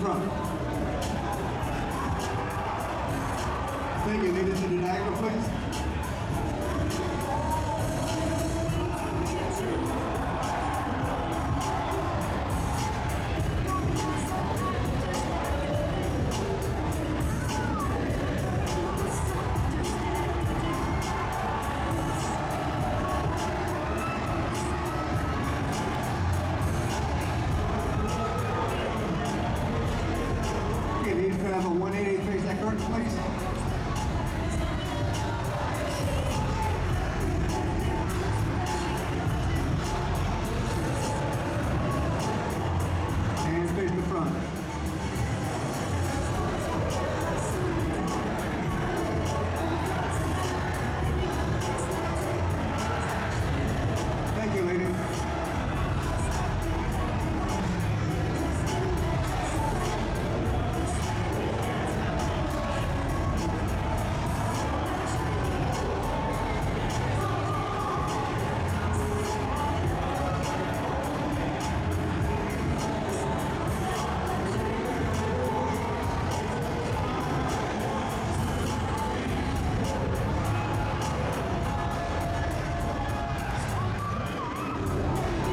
front. Thank you. Lead us to the diagonal, please. Have a 180 face that curtain, please. And face the front. Thank you, lady.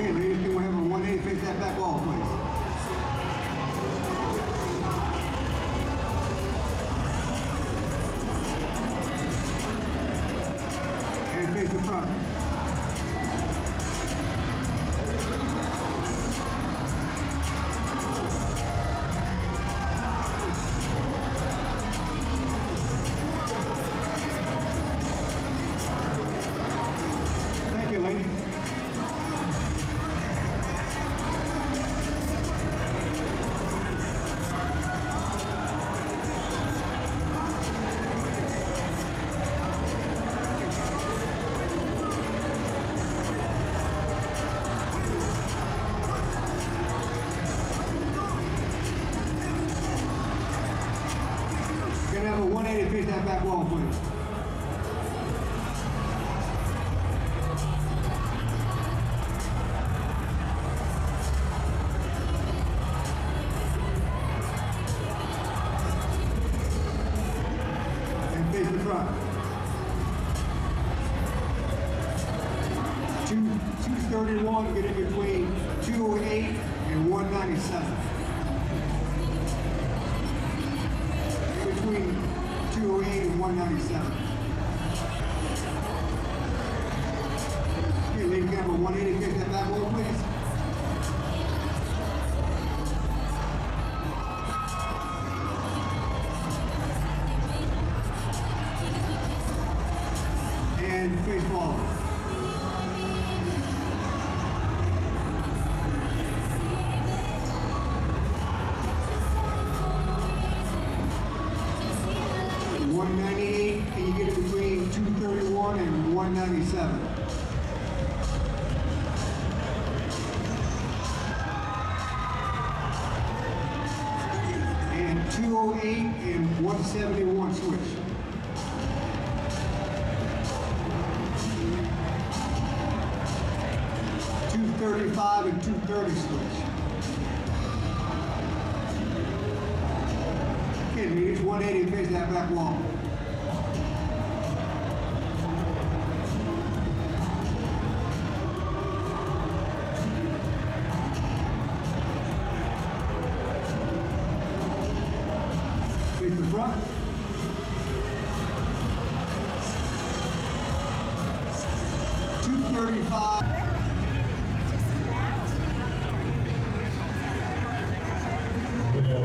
Can we have a 180 face that back wall, please? And face the front. Thank you, lady. Can I have a 180 face that back wall, please? And face the front. 231, get in between 208 and 197. Between 208 and 197. Okay, lady, can I have a 180 face that back wall, please? And face forward. Can you get it between 231 and 197? And 208 and 171 switch. 235 and 230 switch. Okay, leaders, 180 face that back wall. Face the front. $235. Hey, girl.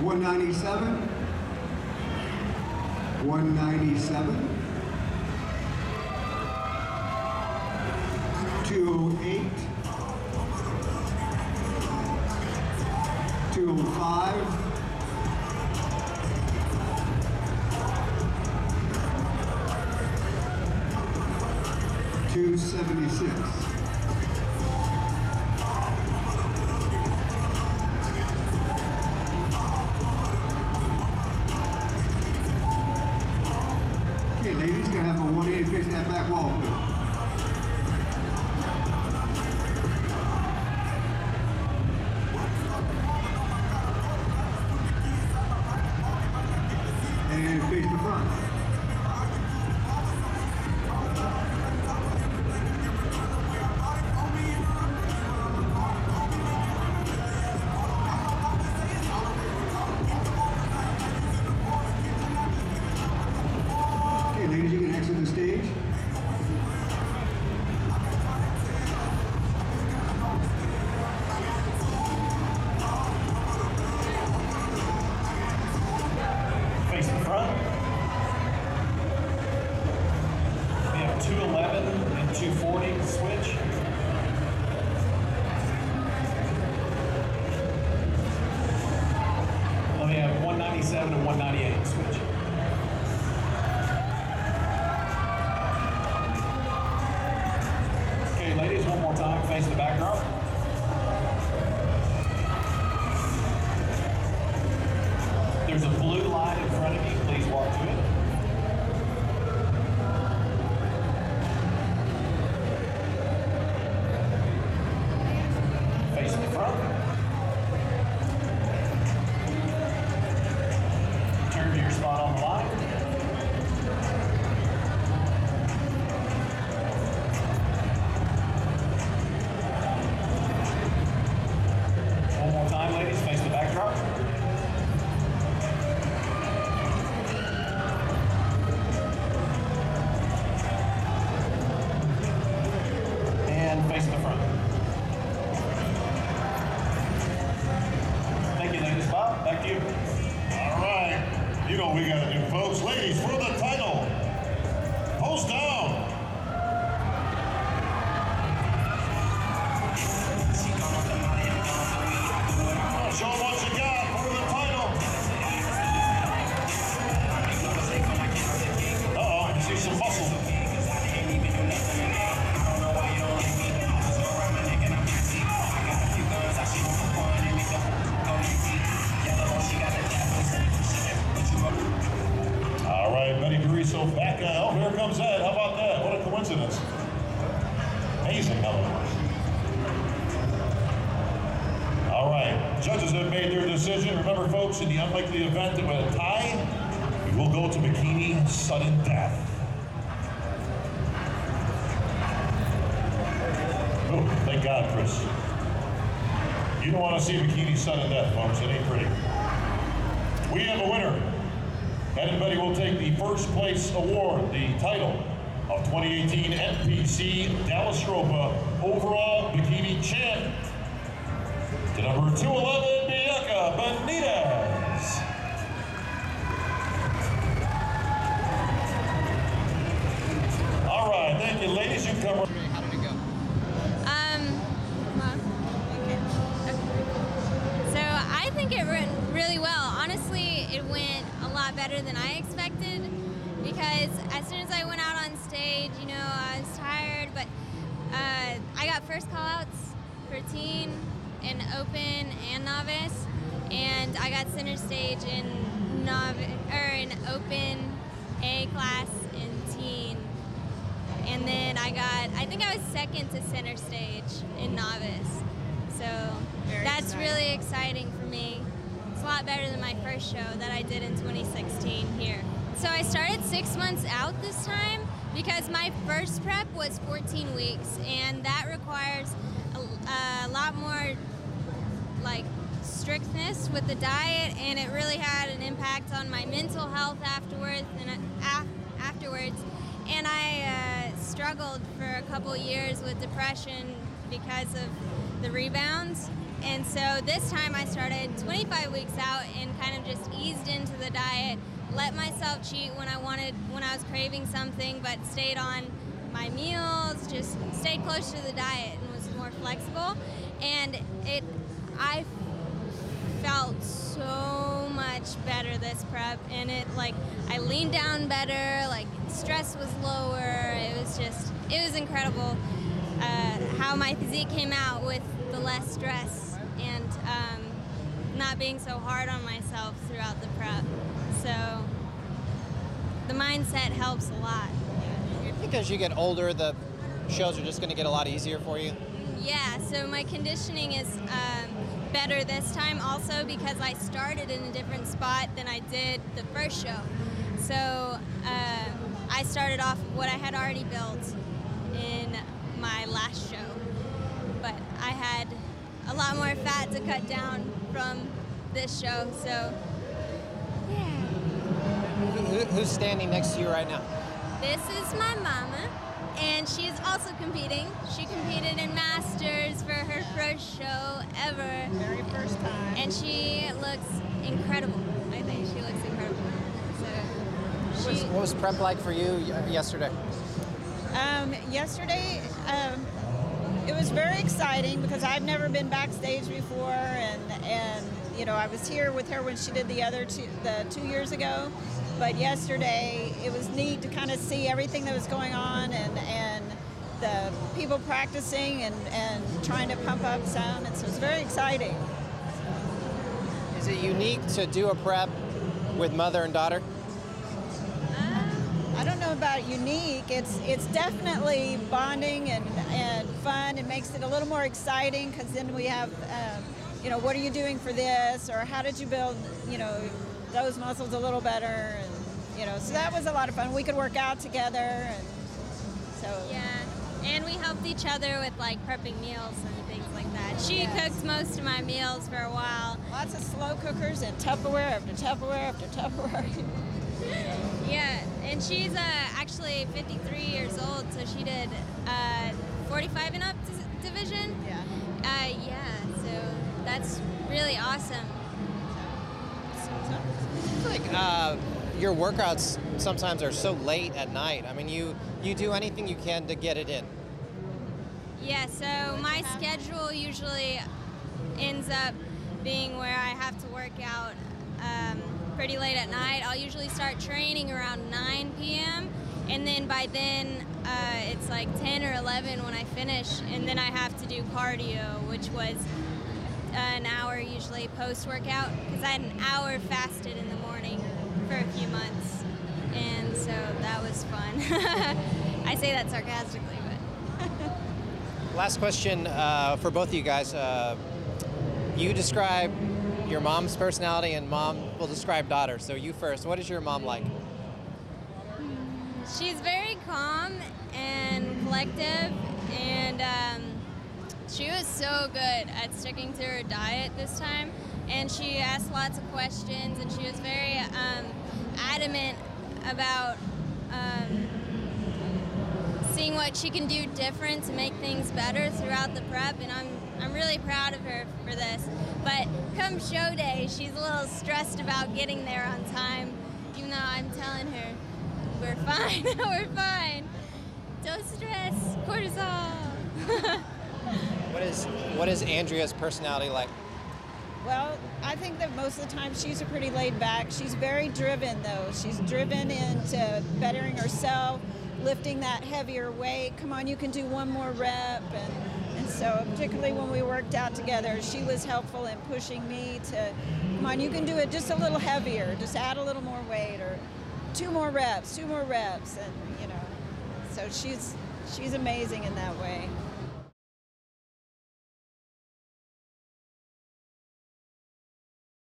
197, 197, 208, 205, 276. Okay, ladies, gonna have a 180 face that back wall, please. And face the front. Okay, ladies, you can exit the stage. Face the front. We have 211 and 240 switch. Then we have 197 and 198 switch. Okay, ladies, one more time. Face the back row. There's a blue line in front of you. Please walk to it. Face the front. Turn to your spot on the line. One more time, ladies. Face the backdrop. And face the front. Thank you, ladies. Bob, back to you. All right. You know what we got to do, folks. Ladies, for the title, post down. Show them what you got for the title. Uh-oh, I see some muscle. All right, Betty Buriso back. Oh, here comes Ed. How about that? What a coincidence. Amazing, how it works. All right, judges have made their decision. Remember, folks, in the unlikely event of a tie, we will go to bikini sudden death. Oh, thank God, Chris. You don't want to see bikini sudden death, folks. It ain't pretty. We have a winner. Ed and Betty will take the first place award, the title of 2018 NPC Dallas Ropa overall bikini champ, to number 211, Bianca Benitez. All right, thank you, ladies. You come. How did it go? So I think it went really well. Honestly, it went a lot better than I expected because as soon as I went out on stage, you know, I was tired, but I got first call-outs for teen in open and novice, and I got center stage in in open A class in teen, and then I think I was second to center stage in novice. So that's really exciting for me. It's a lot better than my first show that I did in 2016 here. So I started 6 months out this time because my first prep was 14 weeks, and that requires a lot more like strictness with the diet, and it really had an impact on my mental health afterwards. And I struggled for a couple years with depression because of the rebounds. And so this time I started 25 weeks out and kind of just eased into the diet, let myself cheat when I was craving something, but stayed on my meals, just stayed close to the diet and was more flexible. And I felt so much better this prep, and I leaned down better, like stress was lower. It was incredible how my physique came out with the less stress and not being so hard on myself throughout the prep. So the mindset helps a lot. You think as you get older, the shows are just going to get a lot easier for you? Yeah, so my conditioning is better this time also because I started in a different spot than I did the first show. So I started off what I had already built in my last show, but I had a lot more fat to cut down from this show, so yeah. Who's standing next to you right now? This is my mama, and she is also competing. She competed in Masters for her first show ever. Very first time. And she looks incredible. I think she looks incredible. So What was prep like for you yesterday? Yesterday, it was very exciting because I've never been backstage before, and you know, I was here with her when she did the 2 years ago. But yesterday, it was neat to kind of see everything that was going on and the people practicing and trying to pump up some, and so it's very exciting. Is it unique to do a prep with mother and daughter? I don't know about unique. It's definitely bonding and fun. It makes it a little more exciting because then we have, you know, what are you doing for this, or how did you build, you know, those muscles a little better, and you know, so that was a lot of fun. We could work out together, and so yeah, and we helped each other with like prepping meals and things like that. She cooked most of my meals for a while. lots of slow cookers and Tupperware after Tupperware after Tupperware. Yeah, and she's actually 53 years old, so she did 45 and up division. Yeah, so that's really awesome. It's like your workouts sometimes are so late at night. I mean, you do anything you can to get it in. Yeah, so my schedule usually ends up being where I have to work out pretty late at night. I'll usually start training around 9 p.m. and then by then it's like 10 or 11 when I finish, and then I have to do cardio, which was an hour usually post-workout because I had an hour fasted in the morning for a few months, and so that was fun. I say that sarcastically, but Last question for both of you guys. You describe your mom's personality, and mom will describe daughter. So you first. What is your mom like? she's very calm and collective, and she was so good at sticking to her diet this time, and she asked lots of questions, and she was very adamant about seeing what she can do different to make things better throughout the prep, and I'm really proud of her for this. But come show day, she's a little stressed about getting there on time, even though I'm telling her, we're fine, we're fine. Don't stress, cortisol. What is Andrea's personality like? Well, I think that most of the time she's a pretty laid back. She's very driven though. She's driven into bettering herself, lifting that heavier weight. Come on, you can do one more rep. And so particularly when we worked out together, she was helpful in pushing me to, come on, you can do it just a little heavier, just add a little more weight, or two more reps, and you know, so she's amazing in that way.